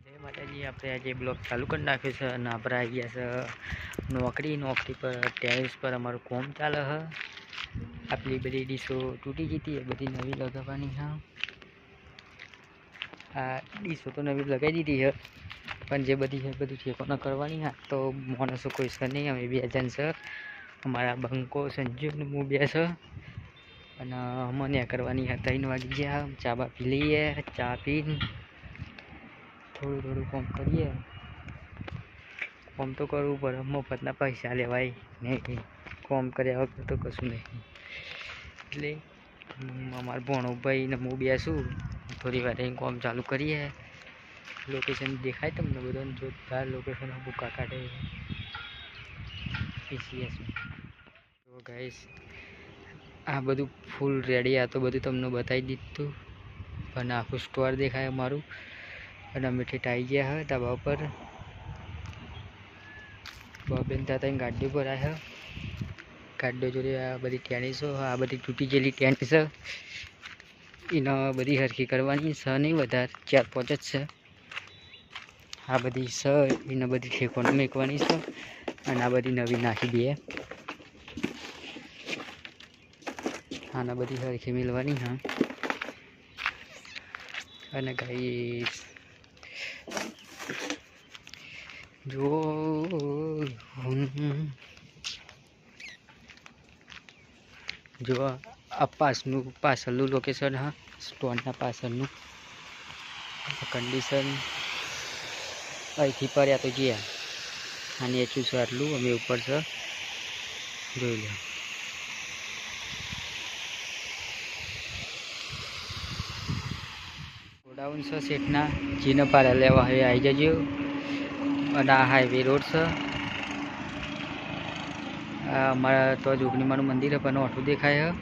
જય માતાજી। આપણે આજે બ્લોગ ચાલુ કરી નાખ્યો છે અને આપણે આવી ગયા છે નોકરી પર। ટેરેસ પર અમારું કામ ચાલે છે। આપણી બધી ડીશો તૂટી જતી એ બધી નવી લગાવવાની છે। આ ડીશો તો નવી લગાવી દીધી છે, પણ જે બધી છે બધું ઠેકાણો કરવાની છે। તો માણસો કોઈ છે નહીં, અમે 2 જણ છે। અમારા બંકો સંજુ ને હું 2 છે અને અમને કરવાની છે। 3 વાગી ગયા, ચા બા પી લઈએ। ચા પીને થોડું કામ કરીએ। કામ તો કરવું પડે, મફતના પૈસા લેવાય નહીં। કામ કર્યા વગર તો કશું નહીં। એટલે અમારા ભણોભાઈ ને હું બેસું, થોડી વાર કામ ચાલુ કરીએ। લોકેશન દેખાય તમને બધાને? જોરદાર લોકેશન ભૂકા કાઢે PCS। તો ગાઈસ આ બધું ફૂલ રેડી। આ તો બધું તમને બતાવી દીધું, પણ આખું સ્ટોર દેખાય અમારું। અને અમે ઠેઠ આવી ગયા હા ધાબા પર। બેન ત્યાં ગાડીઓ પર આવ્યા। ગાડીઓ જોડે આ બધી ટેનિસો, આ બધી તૂટી ગયેલી ટેનિસ એને બધી હરખી કરવાની છે। નહીં વધારે 4-5 જ છે। આ બધી છે એને બધી ઠેકાણે મેકવાની છે અને આ બધી નવી નાખી દઈએ। આના બધી હરખી મેળવાની હા। અને ગાઈસ જો આ પાછળનું લોકેશન હા, સ્ટોરના પાછળનું કન્ડિશન અહીંથી પડ્યા તો ગયા। અને એચું છે આટલું, અમે ઉપર છે જોઈ લો। ગોડાઉન છે શેઠના, જેને પાડા લેવા હવે આવી જજો। અને આ હાઈવે રોડ છે। આ અમારા તો જોગણીમાનું મંદિર છે, પણ ઓઠું દેખાય છે।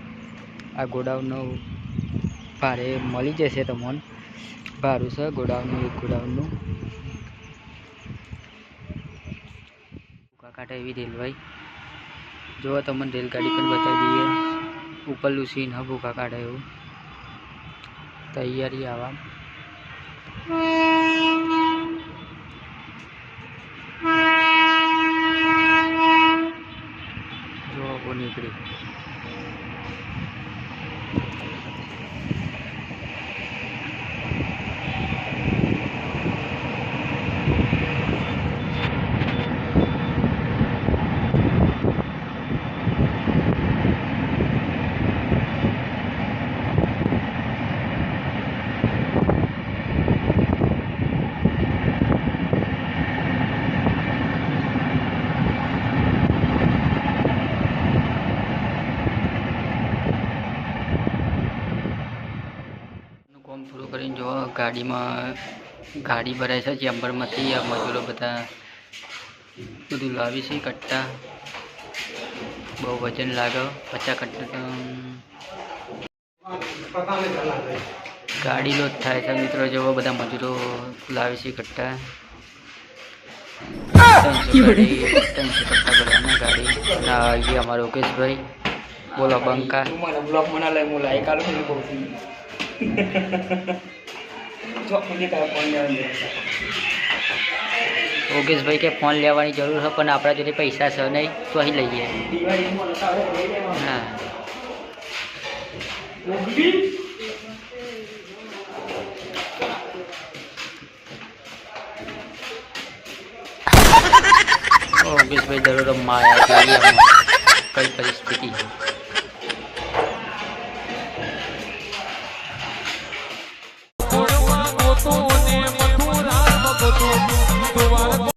આ ગોડાઉનનું ભાડે મળી જશે તમને। ભાડું છે ગોડાઉનનું, એક ગોડાઉનનું। ભૂકા કાંઠે એવી રેલવાઈ જો તમને રેલગાડી પણ બતાવી દઈએ। ઉપરનું સીન હા ભૂકા કાંઠે એવું। તૈયારી આવા જો નીકળી। કામ પૂરું કરીને જો ગાડી ભરાય છે ચેમ્બરમાંથી। આ મજૂરો બધા બધું લાવી છે કટ્ટા। બહુ વજન લાગે, 50 કટ્ટા ગાડી લોડ થાય છે મિત્રો। જેવો બધા મજૂરો લાવે છે કટ્ટા। 300 કટ્ટા ભરવાના ગાડી। ના ये हमारे योगेशભાઈ बोलो બંકા બ્લોક મના લે હું લાઈક આલું ને બહુ યોગેશભાઈ કે ફોન લેવાની જરૂર છે, પણ આપણા જોડે પૈસા છે નહીં, તો અહીં લઈએ। હા યોગેશભાઈ દરોડ માયા કઈ પરિસ્થિતિ છે।